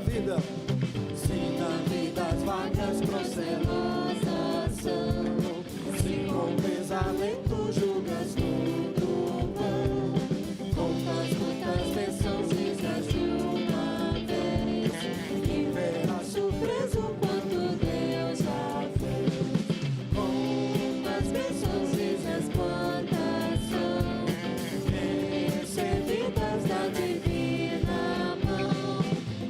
vida. Se na vida as vagas procelosas são, se com pesamento julgas tudo vão, contas muitas bênçãos dias de uma vez, e verás surpreso quanto Deus já fez. Contas bênçãos dias quantas são, recebidas da divina mão.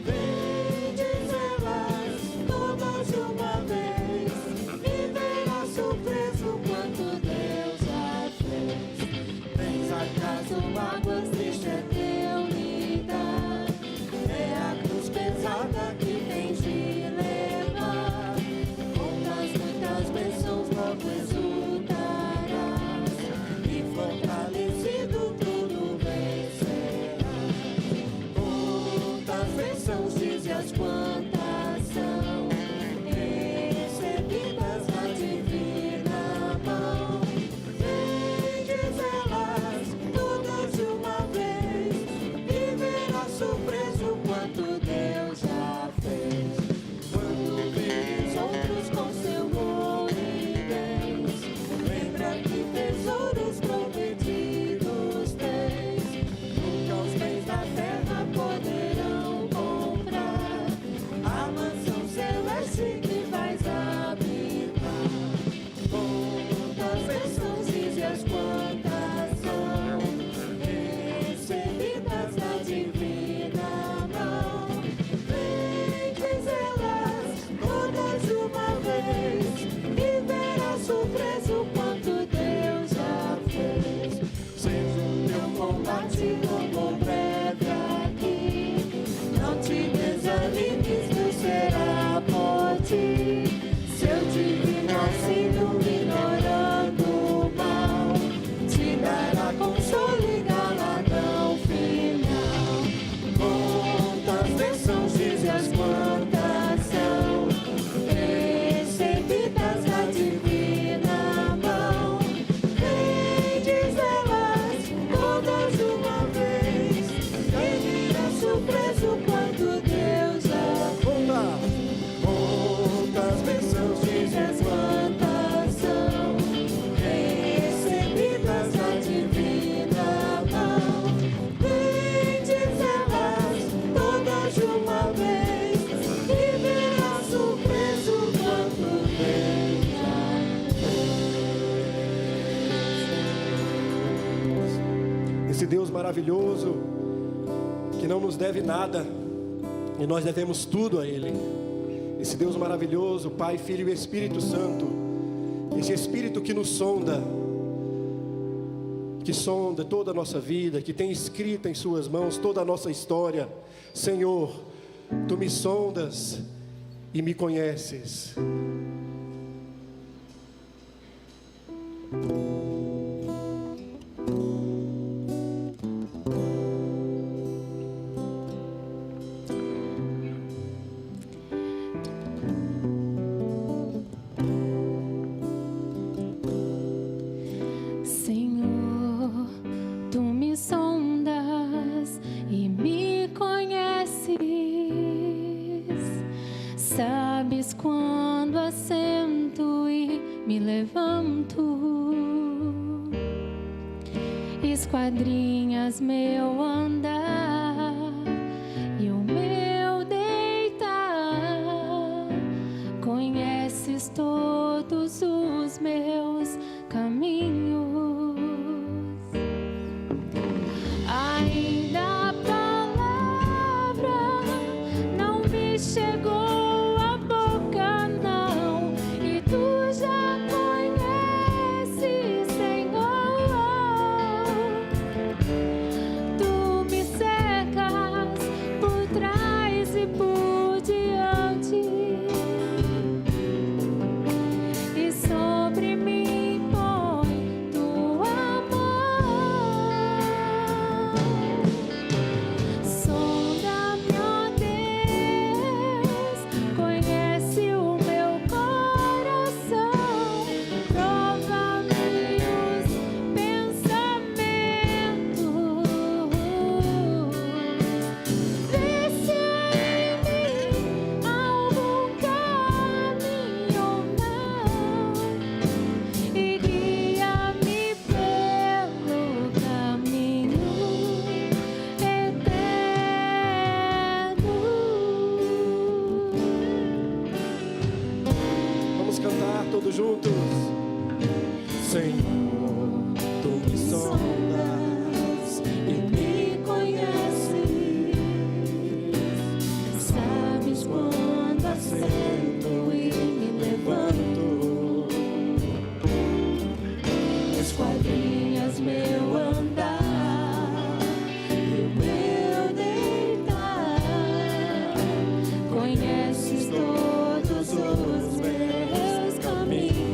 Vendes elas todas de uma vez, e verás surpreso quanto Deus já fez. Vens acaso mágoas, triste é teu lidar, é a cruz pesada que tens de levar. Contas muitas bênçãos, logo exultarás, e fortalecido tudo vencerás. Contas bênçãos, dize-as quantas são, recebidas na divina mão. Vendes elas todas de uma vez, e verás surpreso quanto Deus já fez. Quando vês outros com seu ouro e bens, lembra que tesouros prometidos tens. Nunca os bens da terra poderão comprar a mansão celeste que vais habitar. Quantas bênçãos, dize-as quantas são, recebidas da divina mão. Vendes elas todas de uma vez, e verás surpreso quanto Deus já fez. Seja o teu combate longo ou breve aqui, não te desanimes, Deus será por ti. Seu divino auxílio ignorando o mal, te dará consolo e galardão final. Quantas bênçãos, dize-as quantas são, recebidas da divina mão. Vendes elas todas de uma vez, e verás surpreso quanto Deus já fez. Quantas bênçãos, dize-as quantas são, recebidas da divina mão. Vendes elas todas de uma vez, e verás surpreso quanto Deus já fez. Esse Deus maravilhoso que não nos deve nada e nós devemos tudo a Ele. Esse Deus maravilhoso, Pai, Filho e Espírito Santo. Esse Espírito que nos sonda, que sonda toda a nossa vida, que tem escrita em suas mãos toda a nossa história. Senhor, Tu me sondas e me conheces. Senhor, Tu me sondas e me conheces. Sabes quando assento e me levanto. Esquadrinhas meu andar e o meu deitar. Conheces todos os meus caminhos. Ainda a palavra não me chegou à boca, não, e Tu já conheces, Senhor. Tu me cercas por trás e por diante, e sobre mim põe Tua mão. Sonda-me, ó Deus, todos juntos. Senhor, tu me sondas e me conheces, sabes quando assento e me levanto, esquadrinhas meu andar e o meu deitar, conheces todos os meus caminhos.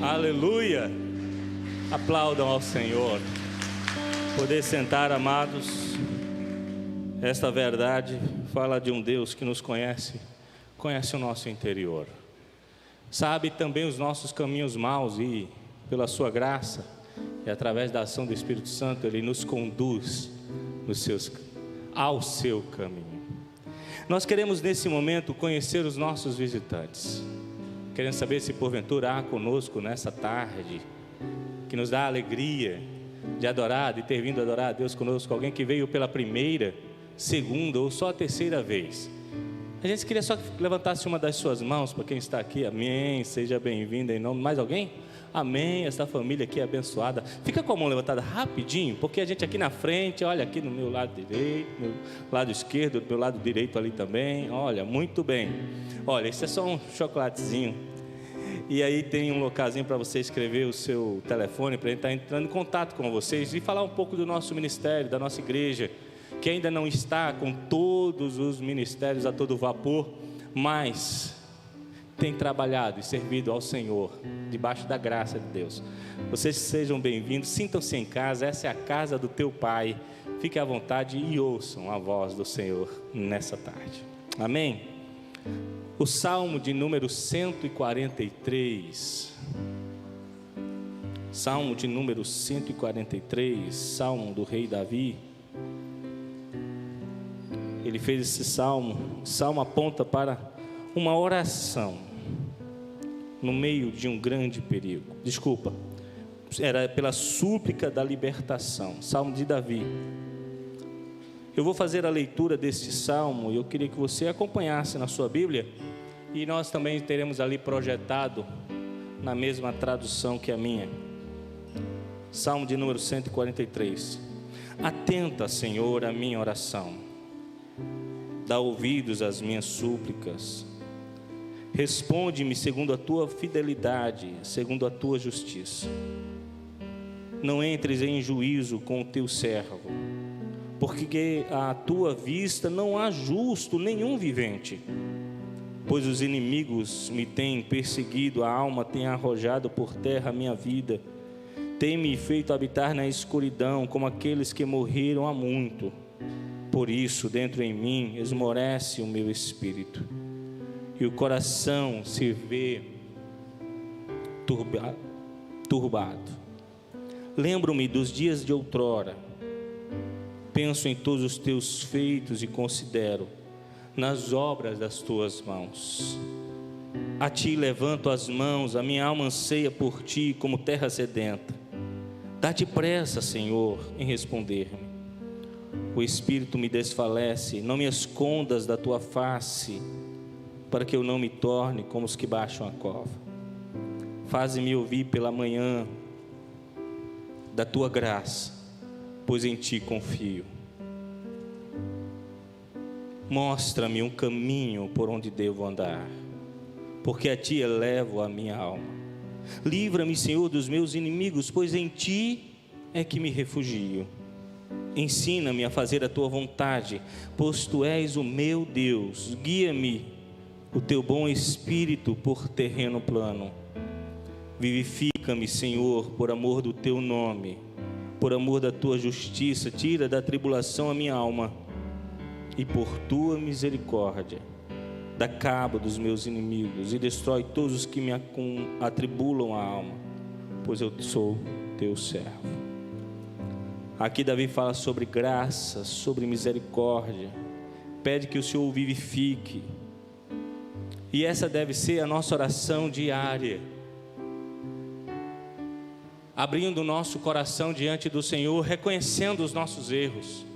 Aleluia! Aplaudam ao Senhor. Poder sentar, amados. Esta verdade fala de um Deus que nos conhece o nosso interior. Sabe também os nossos caminhos maus e, pela sua graça e através da ação do Espírito Santo, Ele nos conduz ao seu caminho. Nós queremos nesse momento conhecer os nossos visitantes. Queremos saber se porventura há conosco nessa tarde, que nos dá a alegria de adorar, de ter vindo adorar a Deus conosco, alguém que veio pela primeira, segunda ou só a terceira vez. A gente queria só que levantasse uma das suas mãos para quem está aqui. Amém, seja bem-vindo em nome de mais alguém? Amém, essa família aqui é abençoada. Fica com a mão levantada rapidinho, porque a gente aqui na frente, olha aqui no meu lado direito, no meu lado esquerdo, no meu lado direito ali também, olha, muito bem. Olha, isso é só um chocolatezinho. E aí tem um localzinho para você escrever o seu telefone, para a gente estar entrando em contato com vocês e falar um pouco do nosso ministério, da nossa igreja, que ainda não está com todos os ministérios a todo vapor, mas tem trabalhado e servido ao Senhor, debaixo da graça de Deus. Vocês sejam bem-vindos, sintam-se em casa, essa é a casa do teu Pai. Fiquem à vontade e ouçam a voz do Senhor nessa tarde. Amém? O Salmo de número 143. Salmo de número 143, Salmo do rei Davi. Ele fez esse salmo. O salmo aponta para uma oração no meio de um grande perigo. Desculpa, era pela súplica da libertação. Salmo de Davi. Eu vou fazer a leitura deste salmo e eu queria que você acompanhasse na sua Bíblia. E nós também teremos ali projetado na mesma tradução que a minha. Salmo de número 143. Atenta, Senhor, a minha oração. Dá ouvidos às minhas súplicas. Responde-me segundo a tua fidelidade, segundo a tua justiça. Não entres em juízo com o teu servo, porque à tua vista não há justo nenhum vivente. pois os inimigos me têm perseguido, a alma tem arrojado por terra a minha vida, tem me feito habitar na escuridão, como aqueles que morreram há muito. Por isso, dentro em mim, esmorece o meu espírito, e o coração se vê turbado. Lembro-me dos dias de outrora, penso em todos os teus feitos e considero nas obras das tuas mãos. A ti levanto as mãos, a minha alma anseia por ti como terra sedenta. Dá-te pressa, Senhor, em responder-me. O espírito me desfalece, não me escondas da tua face, para que eu não me torne como os que baixam a cova. Faze-me ouvir pela manhã da tua graça, pois em ti confio. Mostra-me um caminho por onde devo andar, porque a ti elevo a minha alma. Livra-me, Senhor, dos meus inimigos, pois em ti é que me refugio. Ensina-me a fazer a tua vontade, pois tu és o meu Deus. Guia-me o teu bom espírito por terreno plano. Vivifica-me, Senhor, por amor do teu nome, por amor da tua justiça. Tira da tribulação a minha alma, e por tua misericórdia dá cabo dos meus inimigos e destrói todos os que me atribulam a alma, pois eu sou teu servo. Aqui Davi fala sobre graça, sobre misericórdia, pede que o Senhor o vivifique, e essa deve ser a nossa oração diária, abrindo o nosso coração diante do Senhor, reconhecendo os nossos erros,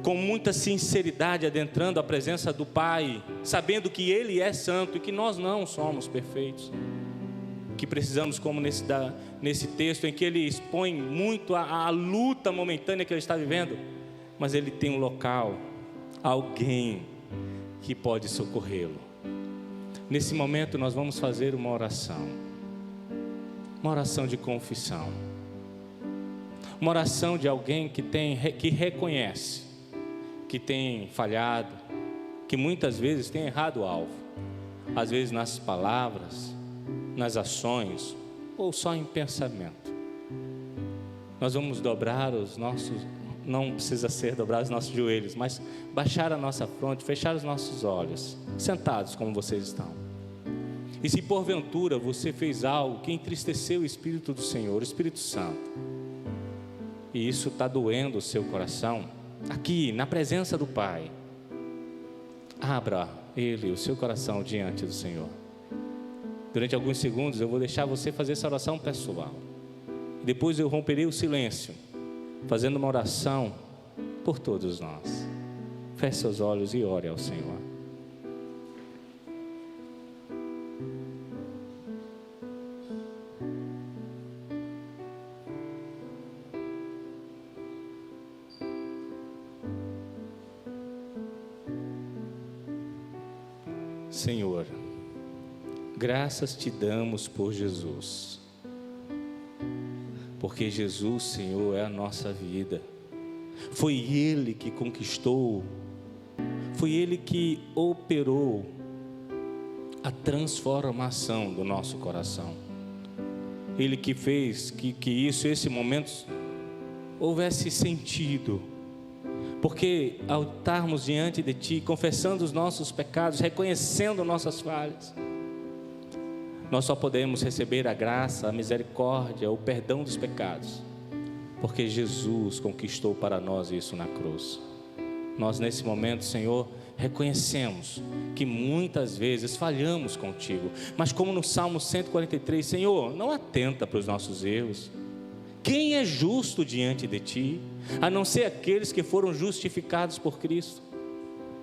com muita sinceridade, adentrando a presença do Pai, sabendo que Ele é santo e que nós não somos perfeitos, que precisamos, como nesse texto em que ele expõe muito a luta momentânea que ele está vivendo, mas ele tem um local, alguém que pode socorrê-lo. Nesse momento nós vamos fazer uma oração de confissão, uma oração de alguém que reconhece que tem falhado, que muitas vezes tem errado o alvo, às vezes nas palavras, nas ações ou só em pensamento. Nós vamos dobrar os nossos, não precisa ser dobrar os nossos joelhos, mas baixar a nossa fronte, fechar os nossos olhos, sentados como vocês estão. E se porventura você fez algo que entristeceu o Espírito do Senhor, o Espírito Santo, e isso está doendo o seu coração, aqui na presença do Pai, abra o seu coração diante do Senhor. Durante alguns segundos eu vou deixar você fazer essa oração pessoal. Depois eu romperei o silêncio, fazendo uma oração por todos nós. Feche seus olhos e ore ao Senhor. Senhor, graças te damos por Jesus, porque Jesus, Senhor, é a nossa vida. Foi Ele que conquistou, foi Ele que operou a transformação do nosso coração. Ele que fez que esse momento houvesse sentido, porque ao estarmos diante de Ti, confessando os nossos pecados, reconhecendo nossas falhas, nós só podemos receber a graça, a misericórdia, o perdão dos pecados, porque Jesus conquistou para nós isso na cruz. Nós nesse momento, Senhor, reconhecemos que muitas vezes falhamos contigo, mas como no Salmo 143, Senhor, não atenta para os nossos erros. Quem é justo diante de Ti, a não ser aqueles que foram justificados por Cristo?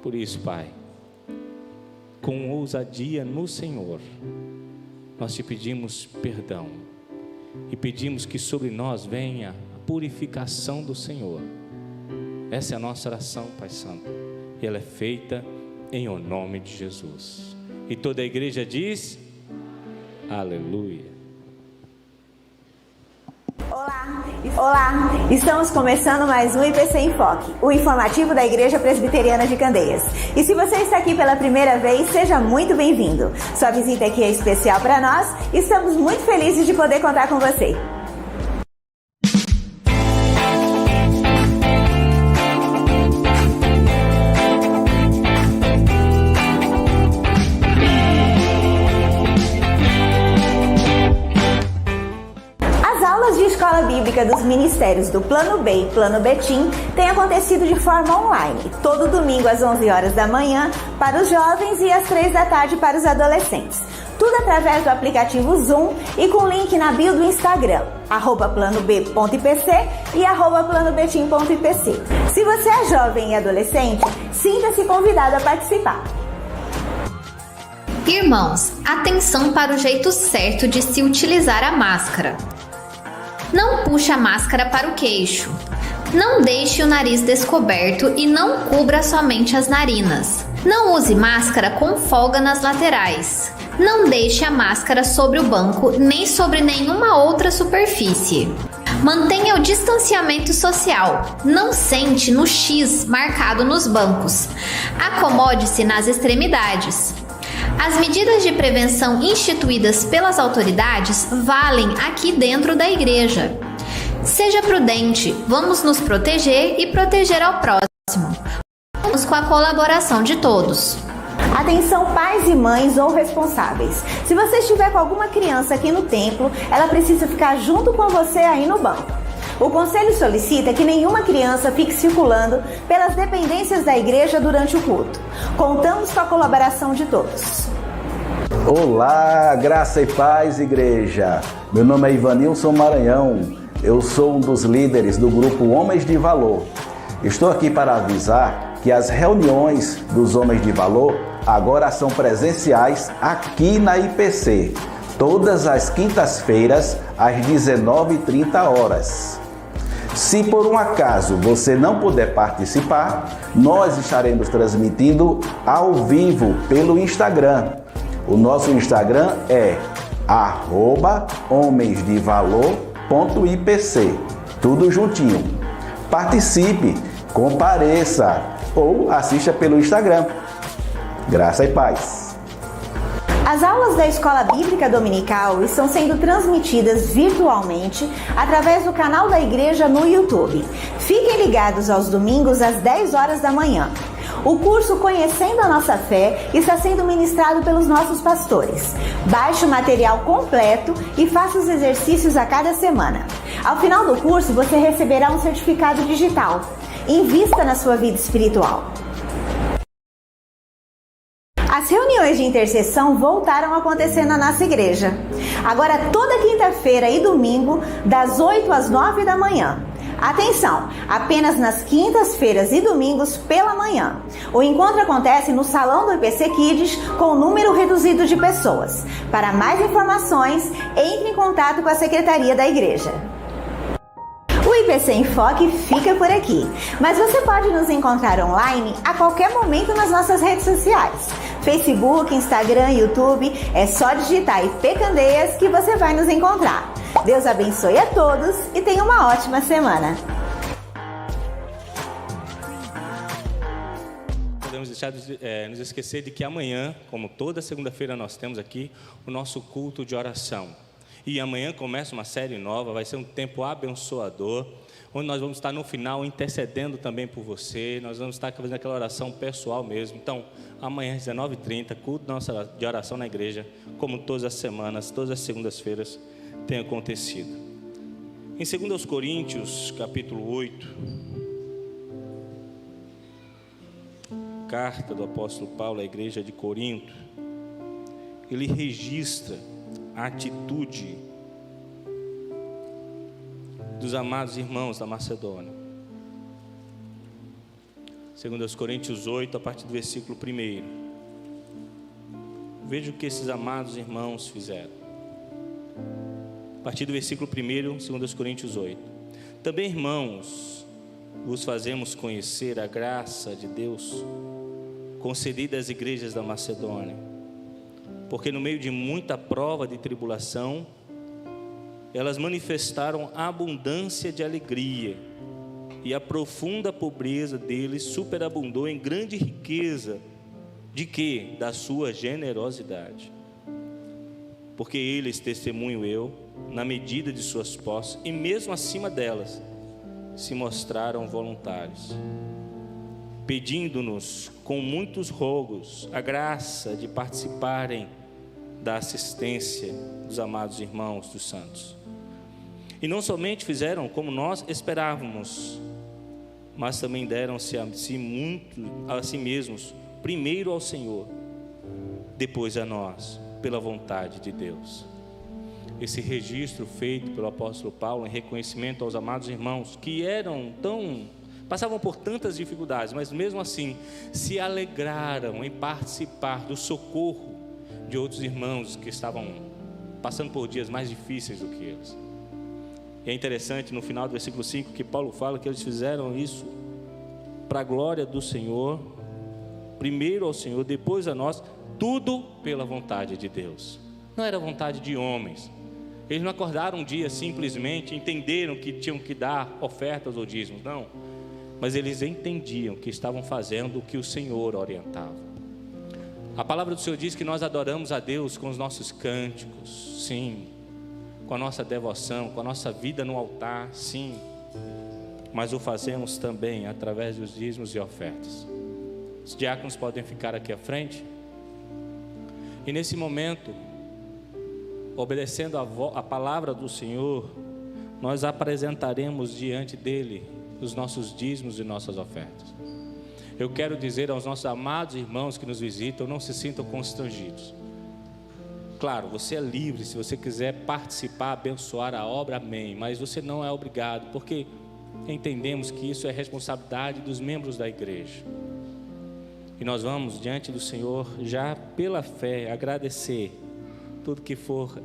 Por isso, Pai, com ousadia no Senhor, nós te pedimos perdão e pedimos que sobre nós venha a purificação do Senhor. Essa é a nossa oração, Pai Santo, e ela é feita em o nome de Jesus. E toda a igreja diz: aleluia. Olá, Olá, estamos começando mais um IPC em Foque, o informativo da Igreja Presbiteriana de Candeias. E se você está aqui pela primeira vez, seja muito bem-vindo. Sua visita aqui é especial para nós e estamos muito felizes de poder contar com você. A Escola Bíblica dos Ministérios do Plano B e Plano Betim tem acontecido de forma online, todo domingo às 11 horas da manhã para os jovens e às 3 da tarde para os adolescentes. Tudo através do aplicativo Zoom e com link na bio do Instagram, @planob.ipc e @planobetim.ipc. Se você é jovem e adolescente, sinta-se convidado a participar. Irmãos, atenção para o jeito certo de se utilizar a máscara. Não puxe a máscara para o queixo. Não deixe o nariz descoberto e não cubra somente as narinas. Não use máscara com folga nas laterais. Não deixe a máscara sobre o banco nem sobre nenhuma outra superfície. Mantenha o distanciamento social. Não sente no X marcado nos bancos. Acomode-se nas extremidades. As medidas de prevenção instituídas pelas autoridades valem aqui dentro da igreja. Seja prudente, vamos nos proteger e proteger ao próximo. Vamos com a colaboração de todos. Atenção pais e mães ou responsáveis. Se você estiver com alguma criança aqui no templo, ela precisa ficar junto com você aí no banco. O Conselho solicita que nenhuma criança fique circulando pelas dependências da igreja durante o culto. Contamos com a colaboração de todos. Olá, graça e paz, igreja. Meu nome é Ivanilson Maranhão. Eu sou um dos líderes do grupo Homens de Valor. Estou aqui para avisar que as reuniões dos Homens de Valor agora são presenciais aqui na IPC. Todas as quintas-feiras, às 19h30. Se por um acaso você não puder participar, nós estaremos transmitindo ao vivo pelo Instagram. O nosso Instagram é @homensdevalor.ipc. Tudo juntinho. Participe, compareça ou assista pelo Instagram. Graça e paz. As aulas da Escola Bíblica Dominical estão sendo transmitidas virtualmente através do canal da igreja no YouTube. Fiquem ligados aos domingos às 10 horas da manhã. O curso Conhecendo a Nossa Fé está sendo ministrado pelos nossos pastores. Baixe o material completo e faça os exercícios a cada semana. Ao final do curso, você receberá um certificado digital. Invista na sua vida espiritual. As reuniões de intercessão voltaram a acontecer na nossa igreja. Agora toda quinta-feira e domingo, das 8 às 9 da manhã. Atenção, apenas nas quintas-feiras e domingos pela manhã. O encontro acontece no salão do IPC Kids com um número reduzido de pessoas. Para mais informações, entre em contato com a secretaria da igreja. O IPC em Foque fica por aqui, mas você pode nos encontrar online a qualquer momento nas nossas redes sociais. Facebook, Instagram, YouTube, é só digitar IP Candeias que você vai nos encontrar. Deus abençoe a todos e tenha uma ótima semana. Podemos deixar de nos esquecer de que amanhã, como toda segunda-feira nós temos aqui, o nosso culto de oração. E amanhã começa uma série nova, vai ser um tempo abençoador, onde nós vamos estar no final intercedendo também por você, nós vamos estar fazendo aquela oração pessoal mesmo. Então, amanhã às 19h30, culto de oração na igreja, como todas as semanas, todas as segundas-feiras tem acontecido. Em 2 Coríntios, capítulo 8, carta do apóstolo Paulo à igreja de Corinto, ele registra a atitude dos amados irmãos da Macedônia. 2 Coríntios 8, a partir do versículo 1. Veja o que esses amados irmãos fizeram. A partir do versículo 1, 2 Coríntios 8. Também, irmãos, vos fazemos conhecer a graça de Deus concedida às igrejas da Macedônia, porque no meio de muita prova de tribulação, elas manifestaram a abundância de alegria, e a profunda pobreza deles superabundou em grande riqueza. De quê? Da sua generosidade. Porque eles, testemunho eu, na medida de suas posses, e mesmo acima delas, se mostraram voluntários, pedindo-nos com muitos rogos a graça de participarem da assistência dos amados irmãos dos santos. E não somente fizeram como nós esperávamos, mas também deram-se a si mesmos, primeiro ao Senhor, depois a nós, pela vontade de Deus. Esse registro feito pelo apóstolo Paulo em reconhecimento aos amados irmãos que passavam por tantas dificuldades, mas mesmo assim se alegraram em participar do socorro de outros irmãos que estavam passando por dias mais difíceis do que eles. E é interessante no final do versículo 5 que Paulo fala que eles fizeram isso para a glória do Senhor, primeiro ao Senhor, depois a nós, tudo pela vontade de Deus. Não era vontade de homens. Eles não acordaram um dia simplesmente, entenderam que tinham que dar ofertas ou dízimos, não. Mas eles entendiam que estavam fazendo o que o Senhor orientava. A palavra do Senhor diz que nós adoramos a Deus com os nossos cânticos, sim. Com a nossa devoção, com a nossa vida no altar, sim. Mas o fazemos também através dos dízimos e ofertas. Os diáconos podem ficar aqui à frente. E nesse momento, obedecendo a palavra do Senhor, nós apresentaremos diante dele os nossos dízimos e nossas ofertas. Eu quero dizer aos nossos amados irmãos que nos visitam, não se sintam constrangidos. Claro, você é livre, se você quiser participar, abençoar a obra, amém. Mas você não é obrigado, porque entendemos que isso é responsabilidade dos membros da igreja. E nós vamos diante do Senhor, já pela fé, agradecer tudo que for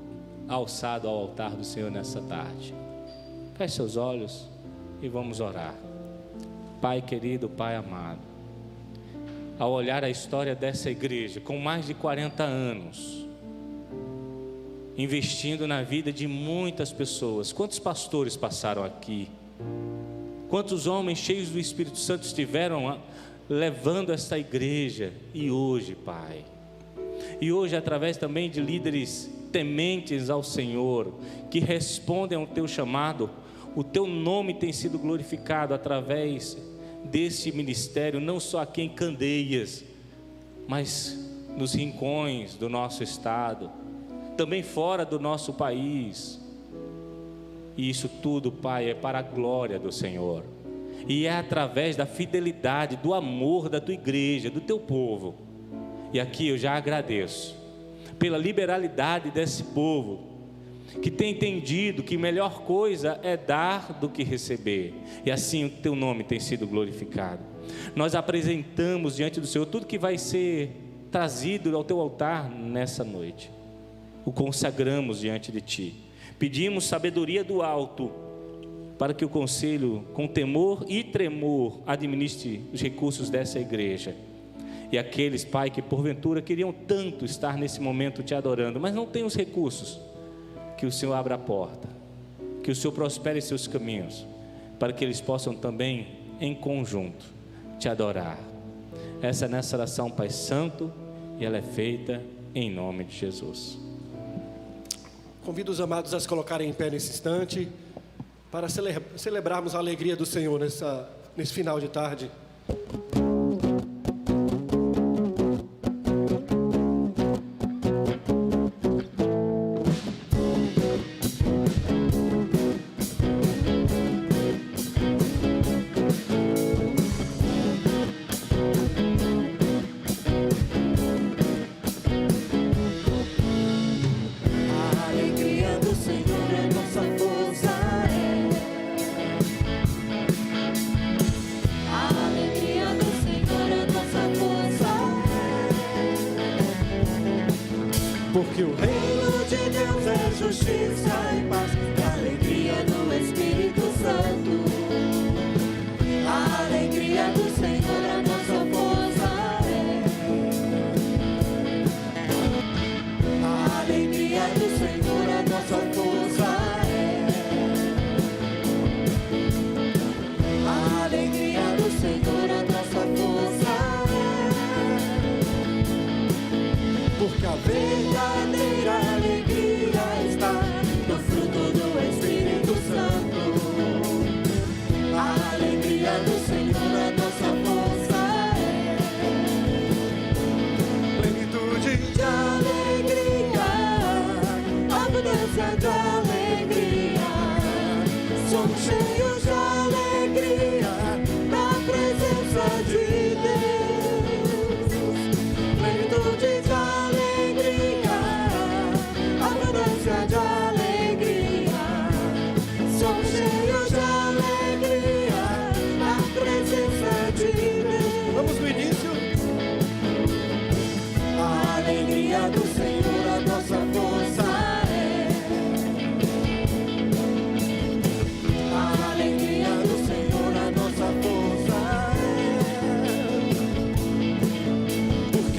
alçado ao altar do Senhor nessa tarde. Feche seus olhos e vamos orar. Pai querido, Pai amado, ao olhar a história dessa igreja, com mais de 40 anos, investindo na vida de muitas pessoas, quantos pastores passaram aqui, quantos homens cheios do Espírito Santo estiveram levando esta igreja, e hoje, Pai, e hoje através também de líderes tementes ao Senhor, que respondem ao teu chamado, o teu nome tem sido glorificado através desse ministério, não só aqui em Candeias, mas nos rincões do nosso estado, também fora do nosso país. E isso tudo, Pai, é para a glória do Senhor, e é através da fidelidade, do amor da tua igreja, do teu povo. E aqui eu já agradeço pela liberalidade desse povo, que tem entendido que melhor coisa é dar do que receber, e assim o teu nome tem sido glorificado. Nós apresentamos diante do Senhor tudo que vai ser trazido ao teu altar nessa noite, o consagramos diante de ti, pedimos sabedoria do alto, para que o conselho, com temor e tremor, administre os recursos dessa igreja. E aqueles, Pai, que porventura queriam tanto estar nesse momento te adorando, mas não têm os recursos, que o Senhor abra a porta, que o Senhor prospere seus caminhos, para que eles possam também, em conjunto, te adorar. Essa é a nossa oração, Pai Santo, e ela é feita em nome de Jesus. Convido os amados a se colocarem em pé nesse instante, para celebrarmos a alegria do Senhor nesse final de tarde. Porque o reino de Deus é justiça e paz, e alegria no Espírito Santo. A alegria do Senhor a nossa força é. A alegria do Senhor a nossa força é.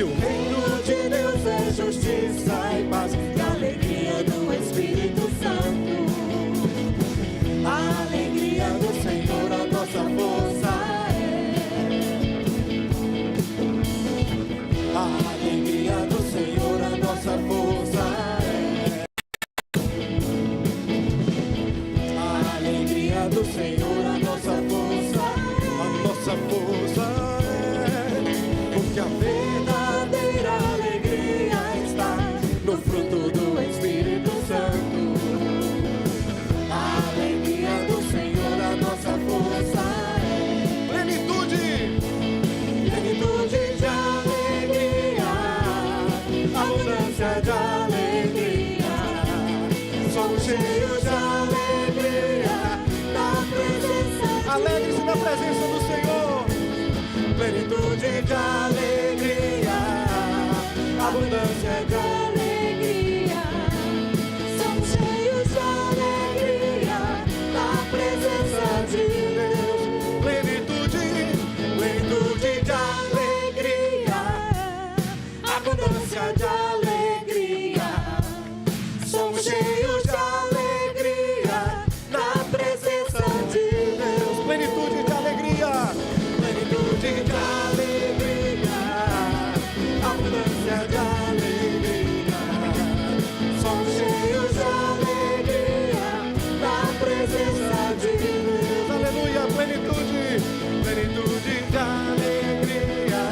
porque o reino de Deus é justiça e paz, e alegria do Espírito Santo. A alegria do Senhor a nossa força é. a alegria do Senhor, a nossa força é. A alegria do Senhor, a nossa força é. Porque a verdadeira alegria está no fruto do Espírito Santo. A alegria do Senhor, a nossa força é. Plenitude de alegria, abundância de alegria. Somos cheios de alegria na presença. Alegre-se na presença do Senhor. Plenitude de alegria, abundância de alegria. Somos cheios de alegria na presença de Deus. Plenitude de alegria, abundância de alegria. Somos cheios de alegria na presença de Deus. Plenitude de alegria, plenitude de alegria, abundância de alegria. Somos cheios de alegria na presença de Deus. Aleluia, plenitude de alegria,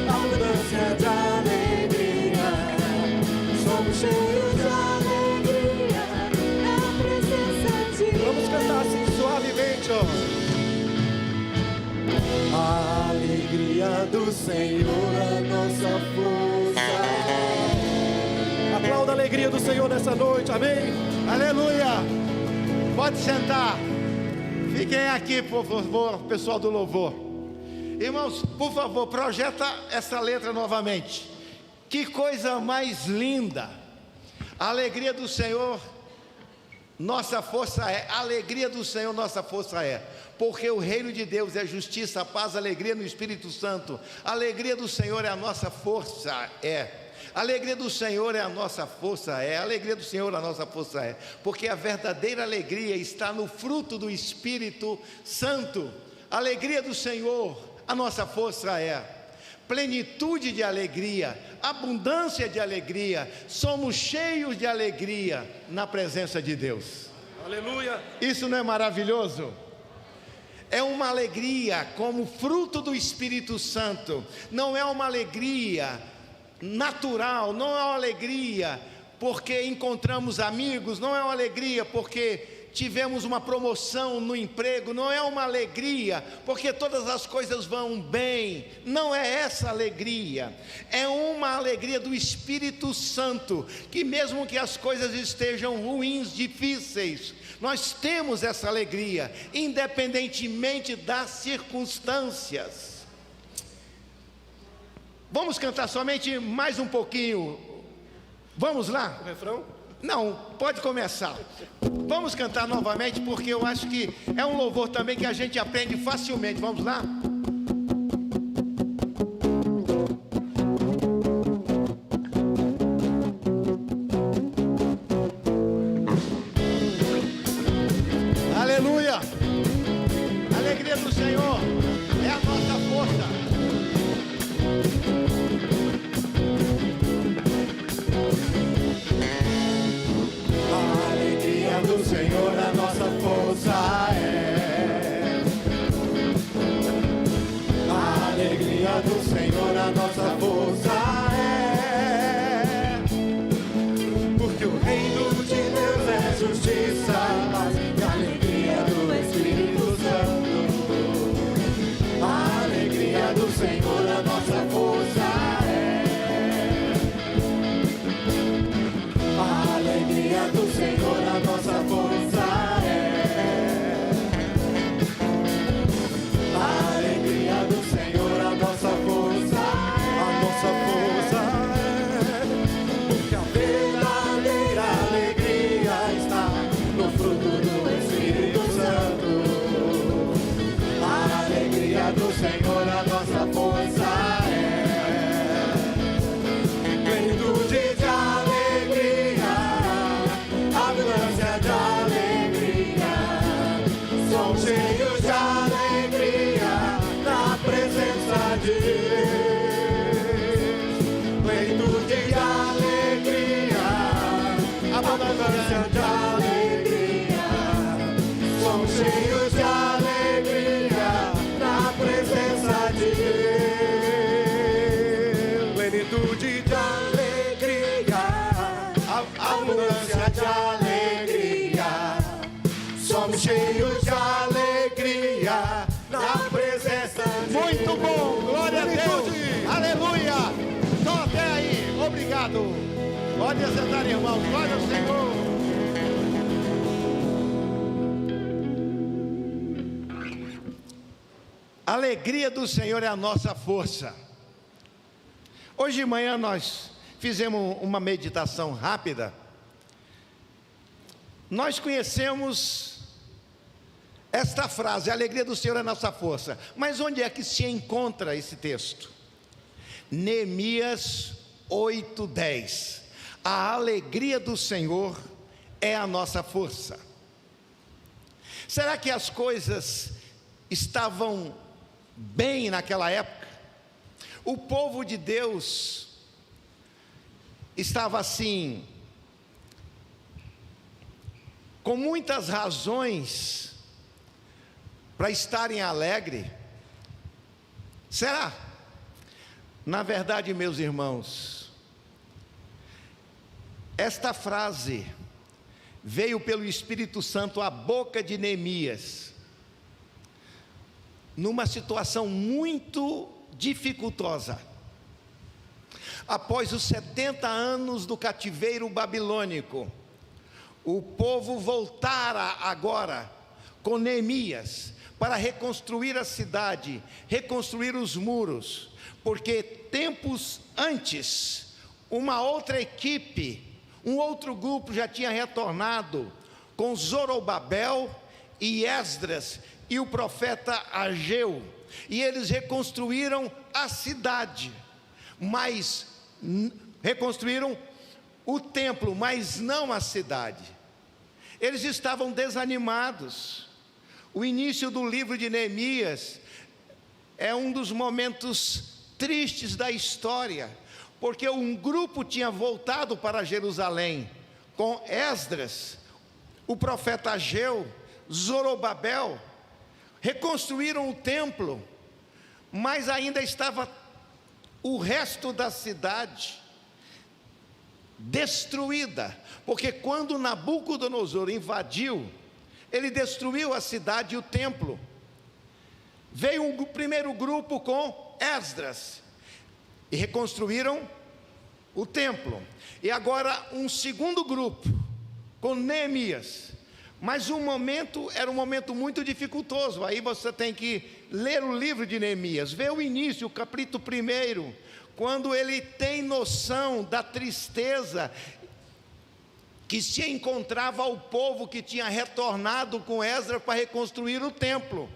abundância de alegria. Somos cheios de alegria Na presença de Deus. Vamos cantar assim suavemente, ó. A alegria do Senhor, a nossa força. Aplauda a alegria do Senhor nessa noite, amém? Aleluia! Pode sentar. Fiquem aqui, por favor, pessoal do louvor. Irmãos, por favor, projeta essa letra novamente. Que coisa mais linda! A alegria do Senhor, nossa força é. A alegria do Senhor, nossa força é. Porque o reino de Deus é justiça, paz, alegria no Espírito Santo. A alegria do Senhor é a nossa força é. A alegria do Senhor é a nossa força é. A alegria do Senhor a nossa força é. Porque a verdadeira alegria está no fruto do Espírito Santo. A alegria do Senhor, a nossa força é. Plenitude de alegria, abundância de alegria. Somos cheios de alegria na presença de Deus. Aleluia. Isso não é maravilhoso? É uma alegria como fruto do Espírito Santo. Não é uma alegria natural, não é uma alegria porque encontramos amigos, não é uma alegria porque tivemos uma promoção no emprego, não é uma alegria porque todas as coisas vão bem. Não é essa alegria. É uma alegria do Espírito Santo, que mesmo que as coisas estejam ruins, difíceis, nós temos essa alegria, independentemente das circunstâncias. Vamos cantar somente mais um pouquinho. Vamos lá? O refrão? Não, pode começar. Vamos cantar novamente, porque eu acho que é um louvor também que a gente aprende facilmente. Vamos lá? Aleluia! A alegria do Senhor é a nossa força. A alegria do Senhor, a nossa força é. A alegria do Senhor, a nossa força é. Porque o reino de Deus é justiça, paz e alegria do Espírito Santo. A alegria do Senhor, a nossa força é. A alegria do Senhor, a nossa força é. A alegria do Senhor, a nossa força é. A nossa Obrigado. Pode sentar, irmãos. Glória ao Senhor. A alegria do Senhor é a nossa força. Hoje de manhã nós fizemos uma meditação rápida. Nós conhecemos esta frase: a alegria do Senhor é a nossa força. Mas onde é que se encontra esse texto? Neemias 8:10. A alegria do Senhor é a nossa força. Será que as coisas estavam bem naquela época? O povo de Deus estava assim, com muitas razões para estarem alegres? Será? Na verdade, meus irmãos, esta frase veio pelo Espírito Santo à boca de Neemias, numa situação muito dificultosa. Após os 70 anos do cativeiro babilônico, o povo voltara agora com Neemias para reconstruir a cidade, reconstruir os muros, porque tempos antes, uma outra equipe, um outro grupo já tinha retornado com Zorobabel e Esdras e o profeta Ageu, e eles reconstruíram a cidade, mas reconstruíram o templo, mas não a cidade. Eles estavam desanimados. O início do livro de Neemias é um dos momentos tristes da história, porque um grupo tinha voltado para Jerusalém com Esdras, o profeta Ageu, Zorobabel, reconstruíram o templo, mas ainda estava o resto da cidade destruída, porque quando Nabucodonosor invadiu, ele destruiu a cidade e o templo. Veio um primeiro grupo com Esdras e reconstruíram o templo, e agora um segundo grupo com Neemias. Mas o momento era um momento muito dificultoso. Aí você tem que ler o livro de Neemias, ver o início, o capítulo 1, quando ele tem noção da tristeza que se encontrava o povo que tinha retornado com Esdras para reconstruir o templo.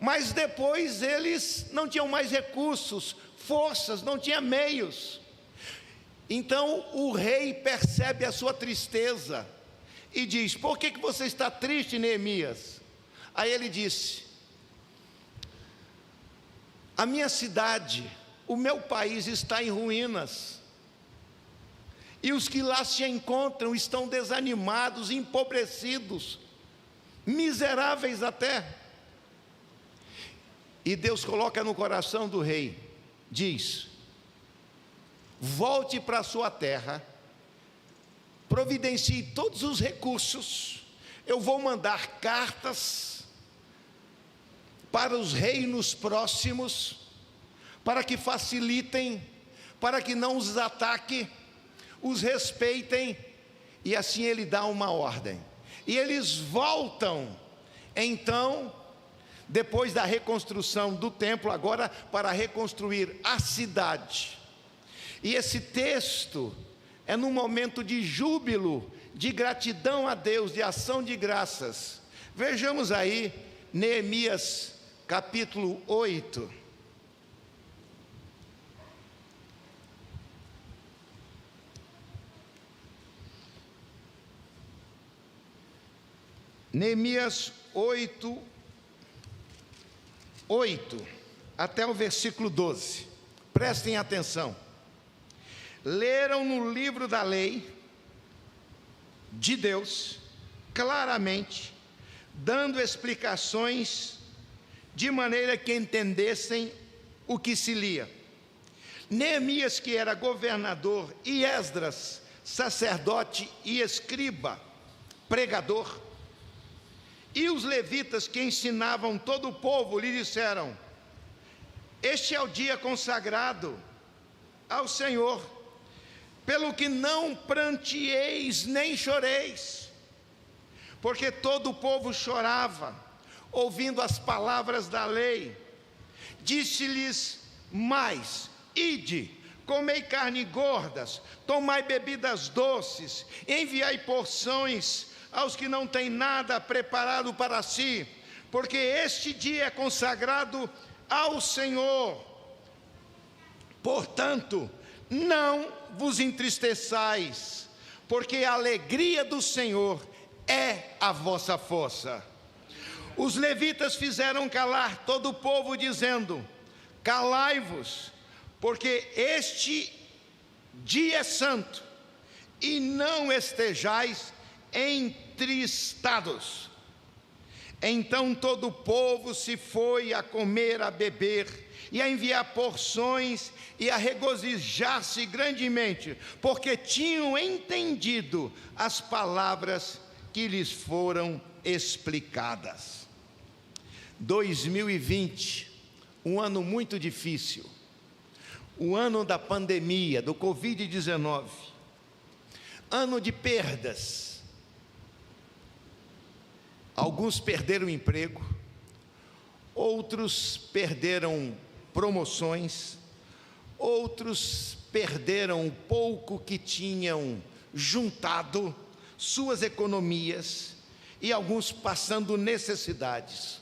Mas depois eles não tinham mais recursos, forças, não tinha meios. Então o rei percebe a sua tristeza e diz: por que você está triste, Neemias? Aí ele disse: a minha cidade, o meu país está em ruínas, e os que lá se encontram estão desanimados, empobrecidos, miseráveis até. E Deus coloca no coração do rei, diz: volte para a sua terra, providencie todos os recursos, eu vou mandar cartas para os reinos próximos, para que facilitem, para que não os ataque, os respeitem. E assim ele dá uma ordem, e eles voltam, então, depois da reconstrução do templo, agora para reconstruir a cidade. E esse texto é num momento de júbilo, de gratidão a Deus, de ação de graças. Vejamos aí, Neemias capítulo 8. Neemias 8, até o versículo 12. Prestem atenção. Leram no livro da lei de Deus, claramente, dando explicações, de maneira que entendessem o que se lia. Neemias, que era governador, e Esdras, sacerdote e escriba, pregador, e os levitas que ensinavam todo o povo, lhe disseram: este é o dia consagrado ao Senhor, pelo que não pranteeis nem choreis, porque todo o povo chorava, ouvindo as palavras da lei. Disse-lhes mais: ide, comei carne gordas, tomai bebidas doces, enviai porções aos que não têm nada preparado para si, porque este dia é consagrado ao Senhor. Portanto, não vos entristeçais, porque a alegria do Senhor é a vossa força. Os levitas fizeram calar todo o povo, dizendo: calai-vos, porque este dia é santo, e não estejais entristados. Então todo o povo se foi a comer, a beber, e a enviar porções, e a regozijar-se grandemente, porque tinham entendido as palavras que lhes foram explicadas. 2020, um ano muito difícil, o ano da pandemia, do Covid-19, ano de perdas. Alguns perderam o emprego, outros perderam promoções, outros perderam o pouco que tinham juntado, suas economias, e alguns passando necessidades.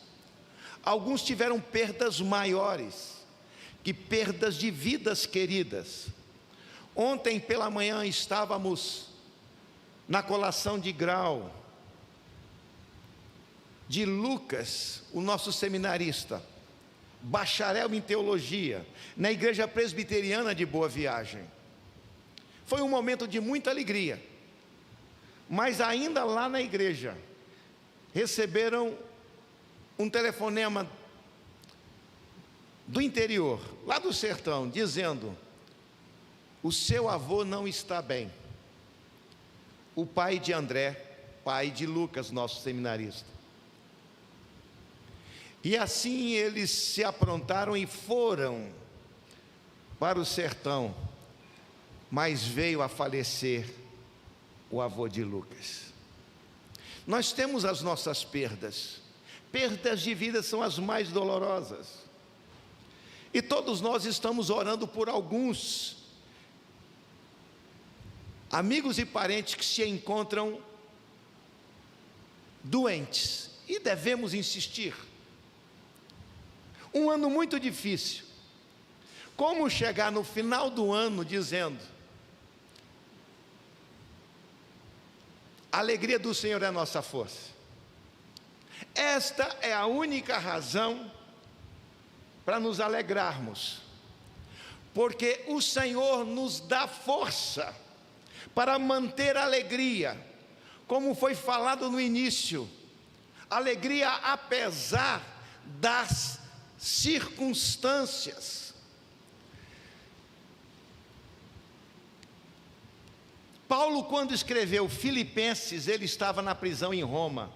Alguns tiveram perdas maiores, que perdas de vidas queridas. Ontem pela manhã estávamos na colação de grau de Lucas, o nosso seminarista, bacharel em teologia, na Igreja Presbiteriana de Boa Viagem. Foi um momento de muita alegria, mas ainda lá na igreja, receberam um telefonema do interior, lá do sertão, dizendo: o seu avô não está bem. O pai de André, pai de Lucas, nosso seminarista. E assim eles se aprontaram e foram para o sertão, mas veio a falecer o avô de Lucas. Nós temos as nossas perdas. Perdas de vida são as mais dolorosas. E todos nós estamos orando por alguns amigos e parentes que se encontram doentes, e devemos insistir. Um ano muito difícil. Como chegar no final do ano dizendo: a alegria do Senhor é a nossa força. Esta é a única razão para nos alegrarmos, porque o Senhor nos dá força para manter a alegria, como foi falado no início, alegria apesar das circunstâncias. Paulo, quando escreveu Filipenses, ele estava na prisão em Roma.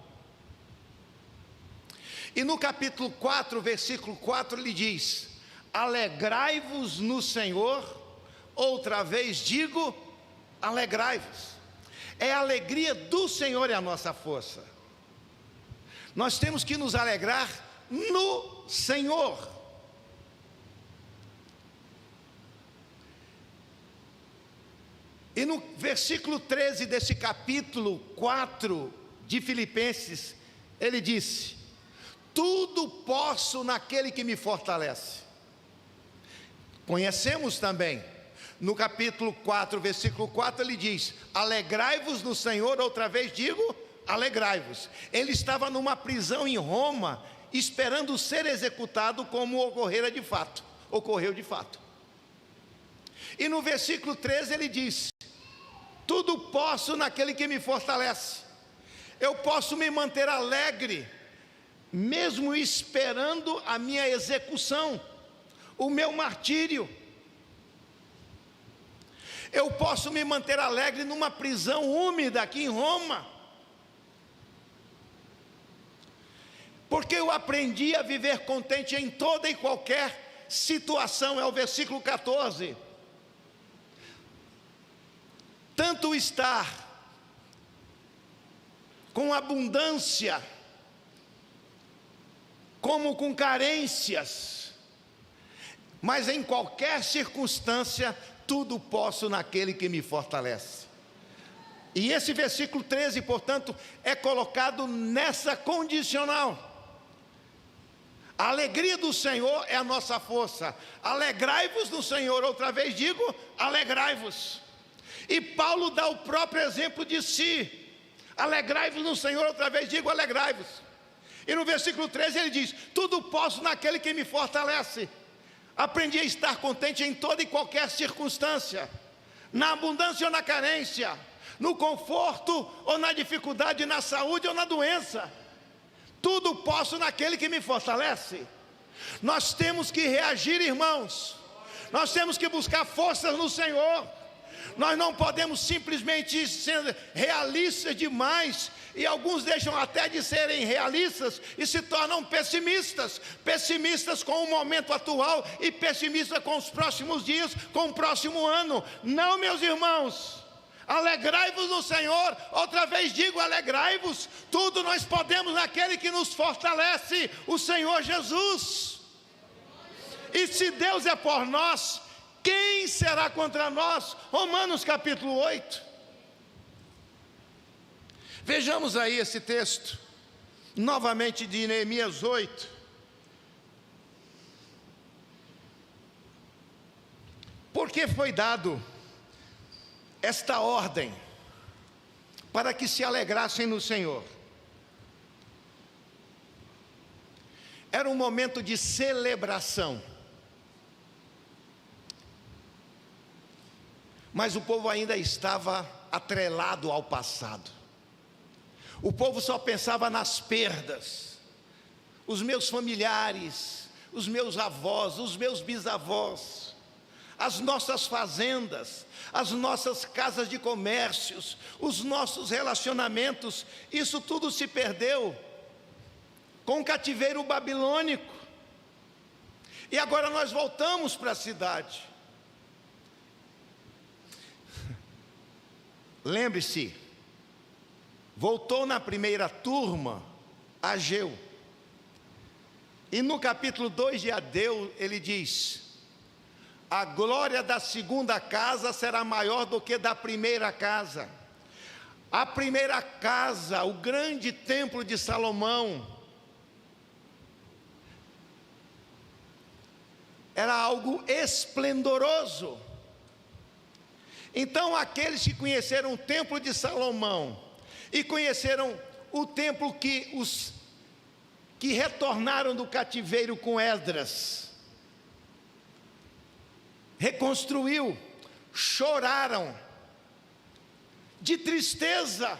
E no capítulo 4, versículo 4, ele diz: alegrai-vos no Senhor. Outra vez digo, alegrai-vos. É a alegria do Senhor é a nossa força. Nós temos que nos alegrar no Senhor. E no versículo 13 desse capítulo 4 de Filipenses, ele disse: tudo posso naquele que me fortalece. Conhecemos também, no capítulo 4, versículo 4, ele diz: alegrai-vos no Senhor. Outra vez digo, alegrai-vos. Ele estava numa prisão em Roma, esperando ser executado, como ocorreu de fato. E no versículo 13 ele diz: tudo posso naquele que me fortalece. Eu posso me manter alegre, mesmo esperando a minha execução, o meu martírio. Eu posso me manter alegre numa prisão úmida aqui em Roma, porque eu aprendi a viver contente em toda e qualquer situação. É o versículo 14. tanto estar com abundância, como com carências, mas em qualquer circunstância, tudo posso naquele que me fortalece. E esse versículo 13, portanto, é colocado nessa condicional. A alegria do Senhor é a nossa força. Alegrai-vos no Senhor, outra vez digo, alegrai-vos. E Paulo dá o próprio exemplo de si. Alegrai-vos no Senhor, outra vez digo, alegrai-vos. E no versículo 13 ele diz: tudo posso naquele que me fortalece. Aprendi a estar contente em toda e qualquer circunstância, na abundância ou na carência, no conforto ou na dificuldade, na saúde ou na doença. Tudo posso naquele que me fortalece. Nós temos que reagir, irmãos. Nós temos que buscar forças no Senhor. Nós não podemos simplesmente ser realistas demais, e alguns deixam até de serem realistas e se tornam pessimistas. Pessimistas com o momento atual e pessimistas com os próximos dias, com o próximo ano. Não, meus irmãos. Alegrai-vos no Senhor, outra vez digo, alegrai-vos. Tudo nós podemos naquele que nos fortalece, o Senhor Jesus. E se Deus é por nós, quem será contra nós? Romanos capítulo 8. Vejamos aí esse texto, novamente de Neemias 8. Porque foi dado esta ordem para que se alegrassem no Senhor. Era um momento de celebração, mas o povo ainda estava atrelado ao passado. O povo só pensava nas perdas. Os meus familiares, os meus avós, os meus bisavós, as nossas fazendas, as nossas casas de comércios, os nossos relacionamentos, isso tudo se perdeu com o cativeiro babilônico. E agora nós voltamos para a cidade. Lembre-se, voltou na primeira turma Ageu. E no capítulo 2 de Ageu ele diz: a glória da segunda casa será maior do que da primeira casa. A primeira casa, o grande templo de Salomão, era algo esplendoroso. Então aqueles que conheceram o templo de Salomão e conheceram o templo que retornaram do cativeiro com Esdras, reconstruiu, choraram de tristeza,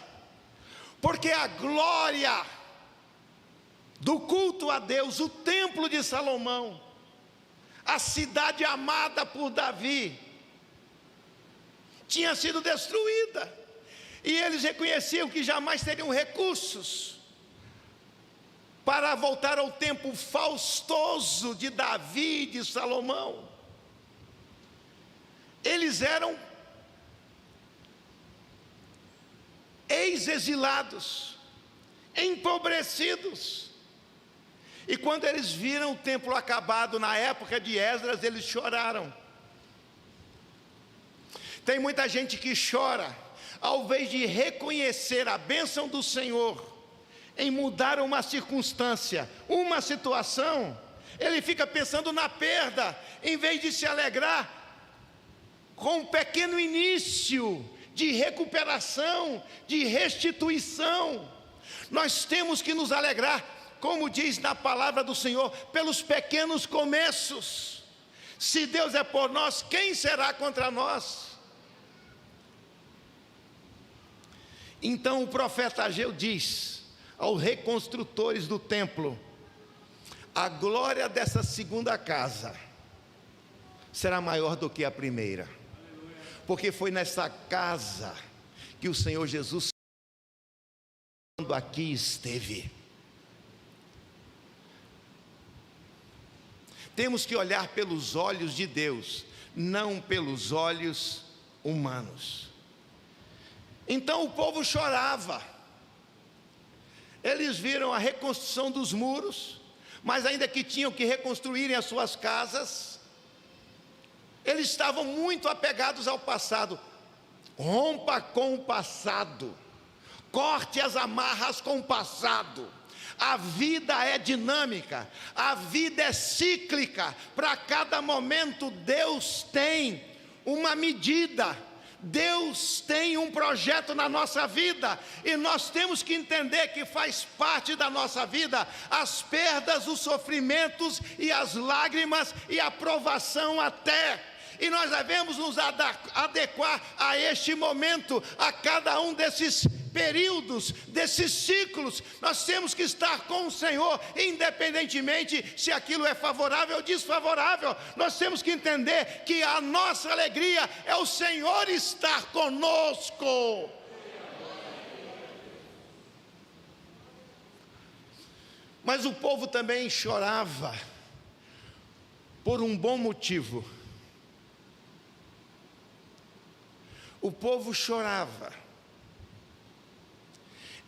porque a glória do culto a Deus, o templo de Salomão, a cidade amada por Davi, tinha sido destruída, e eles reconheciam que jamais teriam recursos para voltar ao tempo faustoso de Davi e de Salomão. Eles eram ex-exilados, empobrecidos, e quando eles viram o templo acabado na época de Esdras, eles choraram. Tem muita gente que chora, ao invés de reconhecer a bênção do Senhor em mudar uma circunstância, uma situação, ele fica pensando na perda, em vez de se alegrar com um pequeno início de recuperação, de restituição. Nós temos que nos alegrar, como diz na palavra do Senhor, pelos pequenos começos. Se Deus é por nós, quem será contra nós? Então o profeta Ageu diz aos reconstrutores do templo: a glória dessa segunda casa será maior do que a primeira, porque foi nessa casa que o Senhor Jesus, quando aqui esteve. Temos que olhar pelos olhos de Deus, não pelos olhos humanos. Então o povo chorava. Eles viram a reconstrução dos muros, mas ainda que tinham que reconstruírem as suas casas, eles estavam muito apegados ao passado. Rompa com o passado, corte as amarras com o passado. A vida é dinâmica, a vida é cíclica. Para cada momento Deus tem uma medida, Deus tem um projeto na nossa vida, e nós temos que entender que faz parte da nossa vida as perdas, os sofrimentos e as lágrimas e a provação até. E nós devemos nos adequar a este momento, a cada um desses períodos, desses ciclos. Nós temos que estar com o Senhor, independentemente se aquilo é favorável ou desfavorável. Nós temos que entender que a nossa alegria é o Senhor estar conosco. Mas o povo também chorava por um bom motivo. O povo chorava,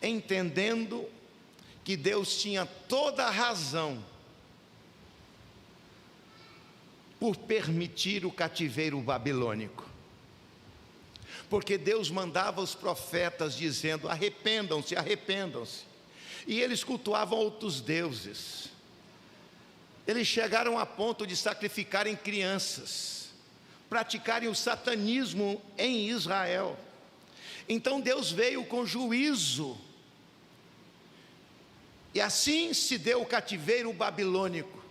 entendendo que Deus tinha toda a razão por permitir o cativeiro babilônico. Porque Deus mandava os profetas dizendo: arrependam-se, arrependam-se. E eles cultuavam outros deuses. Eles chegaram a ponto de sacrificarem crianças, praticarem o satanismo em Israel. Então Deus veio com juízo, e assim se deu o cativeiro babilônico.